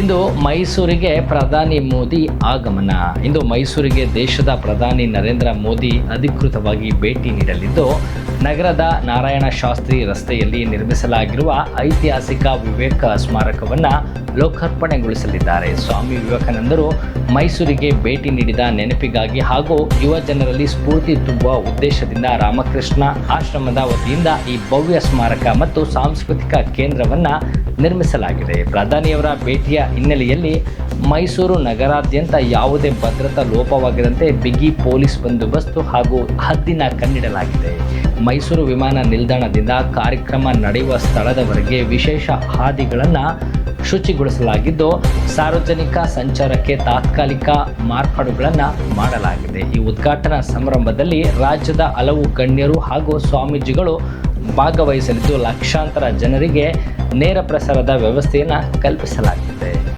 ಇಂದು ಮೈಸೂರಿಗೆ ಪ್ರಧಾನಿ ಮೋದಿ ಆಗಮನ. ಇಂದು ಮೈಸೂರಿಗೆ ದೇಶದ ಪ್ರಧಾನಿ ನರೇಂದ್ರ ಮೋದಿ ಅಧಿಕೃತವಾಗಿ ಭೇಟಿ ನೀಡಲಿದ್ದು, ನಗರದ ನಾರಾಯಣ ಶಾಸ್ತ್ರಿ ರಸ್ತೆಯಲ್ಲಿ ನಿರ್ಮಿಸಲಾಗಿರುವ ಐತಿಹಾಸಿಕ ವಿವೇಕ ಸ್ಮಾರಕವನ್ನು ಲೋಕಾರ್ಪಣೆಗೊಳಿಸಲಿದ್ದಾರೆ. ಸ್ವಾಮಿ ವಿವೇಕಾನಂದರು ಮೈಸೂರಿಗೆ ಭೇಟಿ ನೀಡಿದ ನೆನಪಿಗಾಗಿ ಹಾಗೂ ಯುವ ಜನರಲ್ಲಿ ಸ್ಫೂರ್ತಿ ತುಂಬುವ ಉದ್ದೇಶದಿಂದ ರಾಮಕೃಷ್ಣ ಆಶ್ರಮದ ವತಿಯಿಂದ ಈ ಭವ್ಯ ಸ್ಮಾರಕ ಮತ್ತು ಸಾಂಸ್ಕೃತಿಕ ಕೇಂದ್ರವನ್ನು ನಿರ್ಮಿಸಲಾಗಿದೆ. ಪ್ರಧಾನಿಯವರ ಭೇಟಿಯ ಹಿನ್ನೆಲೆಯಲ್ಲಿ ಮೈಸೂರು ನಗರಾದ್ಯಂತ ಯಾವುದೇ ಭದ್ರತಾ ಲೋಪವಾಗಿದಂತೆ ಬಿಗಿ ಪೊಲೀಸ್ ಬಂದೋಬಸ್ತು ಹಾಗೂ ಹದ್ದಿನ ಕಣ್ಣಿಡಲಾಗಿದೆ. ಮೈಸೂರು ವಿಮಾನ ನಿಲ್ದಾಣದಿಂದ ಕಾರ್ಯಕ್ರಮ ನಡೆಯುವ ಸ್ಥಳದವರೆಗೆ ವಿಶೇಷ ಹಾದಿಗಳನ್ನು ಶುಚಿಗೊಳಿಸಲಾಗಿದ್ದು, ಸಾರ್ವಜನಿಕ ಸಂಚಾರಕ್ಕೆ ತಾತ್ಕಾಲಿಕ ಮಾರ್ಪಾಡುಗಳನ್ನು ಮಾಡಲಾಗಿದೆ. ಈ ಉದ್ಘಾಟನಾ ಸಮಾರಂಭದಲ್ಲಿ ರಾಜ್ಯದ ಹಲವು ಗಣ್ಯರು ಹಾಗೂ ಸ್ವಾಮೀಜಿಗಳು ಭಾಗವಹಿಸಲಿದ್ದು, ಲಕ್ಷಾಂತರ ಜನರಿಗೆ ನೇರ ಪ್ರಸಾರದ ವ್ಯವಸ್ಥೆಯನ್ನು ಕಲ್ಪಿಸಲಾಗಿದೆ.